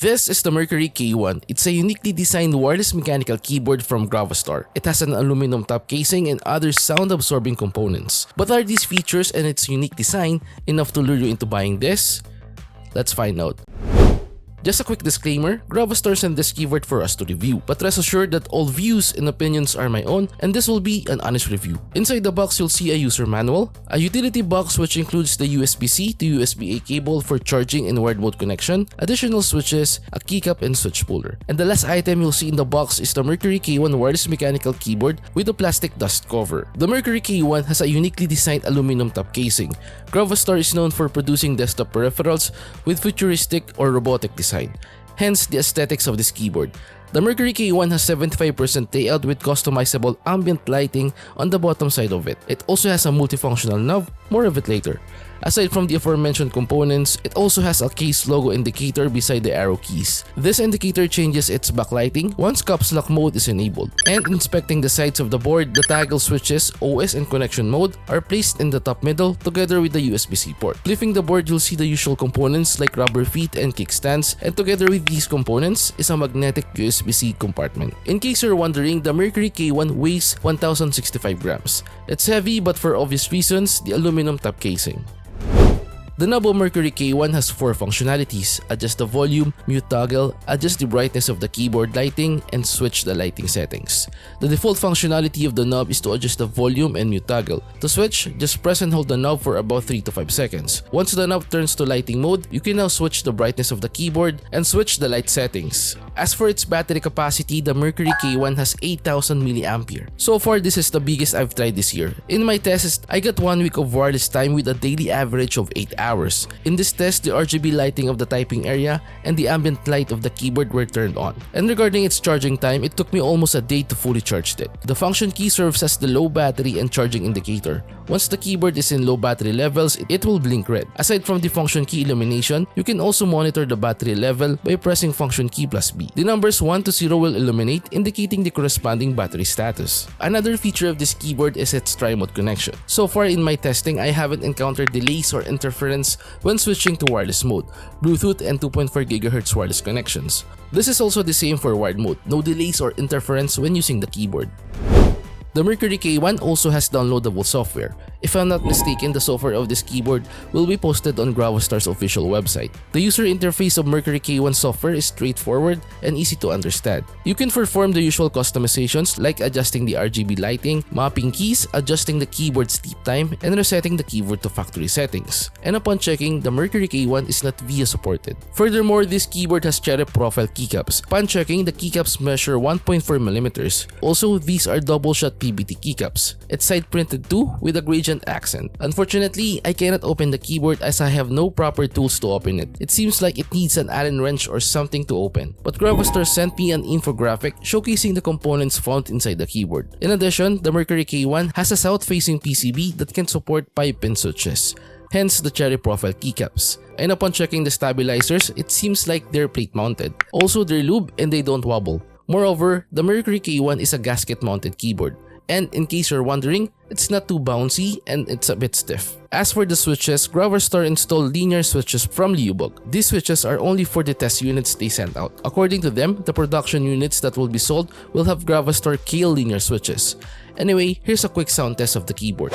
This is the Mercury K1. It's a uniquely designed wireless mechanical keyboard from Gravastar. It has an aluminum top casing and other sound-absorbing components. But are these features and its unique design enough to lure you into buying this? Let's find out. Just a quick disclaimer, Gravastar sent this keyboard for us to review, but rest assured that all views and opinions are my own and this will be an honest review. Inside the box you'll see a user manual, a utility box which includes the USB-C to USB-A cable for charging and wired mode connection, additional switches, a keycap and switch puller. And the last item you'll see in the box is the Mercury K1 wireless mechanical keyboard with a plastic dust cover. The Mercury K1 has a uniquely designed aluminum top casing. Gravastar is known for producing desktop peripherals with futuristic or robotic design. Hence the aesthetics of this keyboard. The Mercury K1 has 75% layout with customizable ambient lighting on the bottom side of it. It also has a multifunctional knob, more of it later. Aside from the aforementioned components, it also has a case logo indicator beside the arrow keys. This indicator changes its backlighting once caps lock mode is enabled. And inspecting the sides of the board, the toggle switches, OS and connection mode are placed in the top middle together with the USB-C port. Flipping the board, you'll see the usual components like rubber feet and kickstands, and together with these components is a magnetic USB-C compartment. In case you're wondering, the Mercury K1 weighs 1065 grams. It's heavy but for obvious reasons, the aluminum top casing. The knob of Mercury K1 has 4 functionalities: adjust the volume, mute toggle, adjust the brightness of the keyboard lighting, and switch the lighting settings. The default functionality of the knob is to adjust the volume and mute toggle. To switch, just press and hold the knob for about 3 to 5 seconds. Once the knob turns to lighting mode, you can now switch the brightness of the keyboard and switch the light settings. As for its battery capacity, the Mercury K1 has 8000 mAh. So far, this is the biggest I've tried this year. In my test, I got 1 week of wireless time with a daily average of 8 hours. In this test, the RGB lighting of the typing area and the ambient light of the keyboard were turned on. And regarding its charging time, it took me almost a day to fully charge it. The function key serves as the low battery and charging indicator. Once the keyboard is in low battery levels, it will blink red. Aside from the function key illumination, you can also monitor the battery level by pressing function key plus B. The numbers 1 to 0 will illuminate, indicating the corresponding battery status. Another feature of this keyboard is its tri-mode connection. So far in my testing, I haven't encountered delays or interference when switching to wireless mode, Bluetooth and 2.4 GHz wireless connections. This is also the same for wired mode, no delays or interference when using the keyboard. The Mercury K1 also has downloadable software. If I'm not mistaken, the software of this keyboard will be posted on Gravastar's official website. The user interface of Mercury K1 software is straightforward and easy to understand. You can perform the usual customizations like adjusting the RGB lighting, mapping keys, adjusting the keyboard sleep time, and resetting the keyboard to factory settings. And upon checking, the Mercury K1 is not VIA supported. Furthermore, this keyboard has cherry profile keycaps. Upon checking, the keycaps measure 1.4mm. Also, these are double-shot PBT keycaps. It's side printed too with a gradient accent. Unfortunately, I cannot open the keyboard as I have no proper tools to open it. It seems like it needs an Allen wrench or something to open. But Gravastar sent me an infographic showcasing the components found inside the keyboard. In addition, the Mercury K1 has a south-facing PCB that can support 5-pin switches, hence the cherry profile keycaps. And upon checking the stabilizers, it seems like they're plate mounted. Also, they're lube and they don't wobble. Moreover, the Mercury K1 is a gasket mounted keyboard. And in case you're wondering, it's not too bouncy and it's a bit stiff. As for the switches, Gravastar installed linear switches from Liubog. These switches are only for the test units they sent out. According to them, the production units that will be sold will have Gravastar Kale linear switches. Anyway, here's a quick sound test of the keyboard.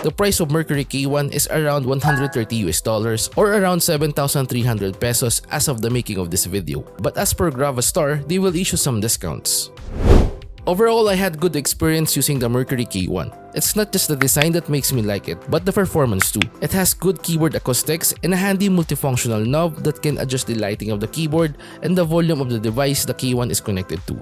The price of Mercury K1 is around $130 or around 7,300 pesos as of the making of this video. But as per Gravastar, they will issue some discounts. Overall, I had good experience using the Mercury K1. It's not just the design that makes me like it, but the performance too. It has good keyboard acoustics and a handy multifunctional knob that can adjust the lighting of the keyboard and the volume of the device the K1 is connected to.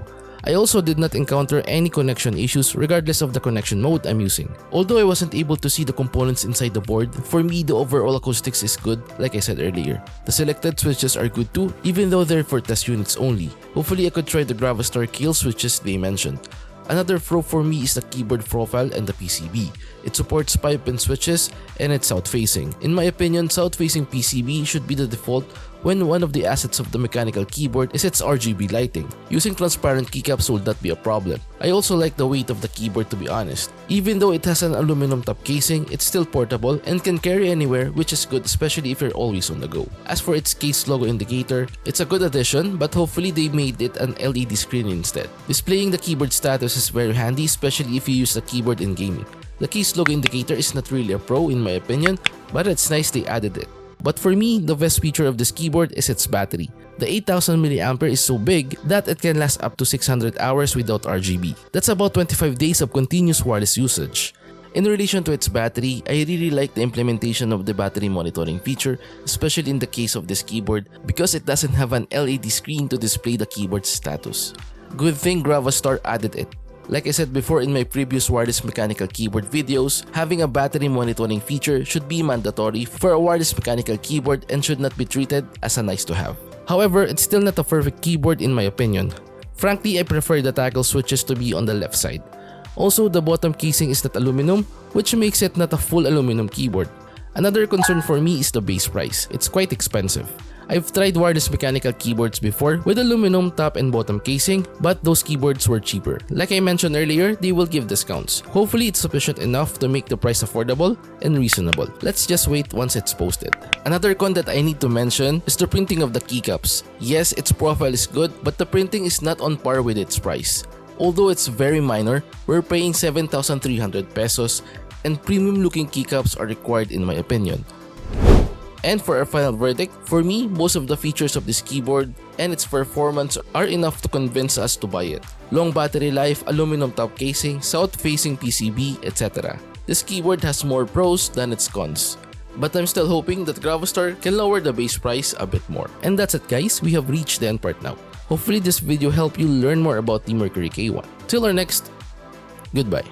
I also did not encounter any connection issues regardless of the connection mode I'm using. Although I wasn't able to see the components inside the board, for me the overall acoustics is good like I said earlier. The selected switches are good too, even though they're for test units only. Hopefully I could try the Gravastar kill switches they mentioned. Another pro for me is the keyboard profile and the PCB. It supports pipe and switches and it's south-facing. In my opinion, south-facing PCB should be the default when one of the assets of the mechanical keyboard is its RGB lighting. Using transparent keycaps will not be a problem. I also like the weight of the keyboard, to be honest. Even though it has an aluminum top casing, it's still portable and can carry anywhere, which is good especially if you're always on the go. As for its case logo indicator, it's a good addition, but hopefully they made it an LED screen instead. Displaying the keyboard status is very handy, especially if you use the keyboard in gaming. The case logo indicator is not really a pro in my opinion, but it's nice they added it. But for me, the best feature of this keyboard is its battery. The 8000 mAh is so big that it can last up to 600 hours without RGB. That's about 25 days of continuous wireless usage. In relation to its battery, I really like the implementation of the battery monitoring feature, especially in the case of this keyboard because it doesn't have an LED screen to display the keyboard status. Good thing Gravastar added it. Like I said before in my previous wireless mechanical keyboard videos, having a battery monitoring feature should be mandatory for a wireless mechanical keyboard and should not be treated as a nice to have. However, it's still not a perfect keyboard in my opinion. Frankly, I prefer the toggle switches to be on the left side. Also, the bottom casing is not aluminum, which makes it not a full aluminum keyboard. Another concern for me is the base price. It's quite expensive. I've tried wireless mechanical keyboards before with aluminum top and bottom casing, but those keyboards were cheaper. Like I mentioned earlier, they will give discounts. Hopefully it's sufficient enough to make the price affordable and reasonable. Let's just wait once it's posted. Another con that I need to mention is the printing of the keycaps. Yes, its profile is good, but the printing is not on par with its price. Although it's very minor, we're paying 7,300 pesos and premium looking keycaps are required in my opinion. And for our final verdict, for me, most of the features of this keyboard and its performance are enough to convince us to buy it. Long battery life, aluminum top casing, south-facing PCB, etc. This keyboard has more pros than its cons. But I'm still hoping that Gravastar can lower the base price a bit more. And that's it guys, we have reached the end part now. Hopefully this video helped you learn more about the Mercury K1. Till our next, goodbye.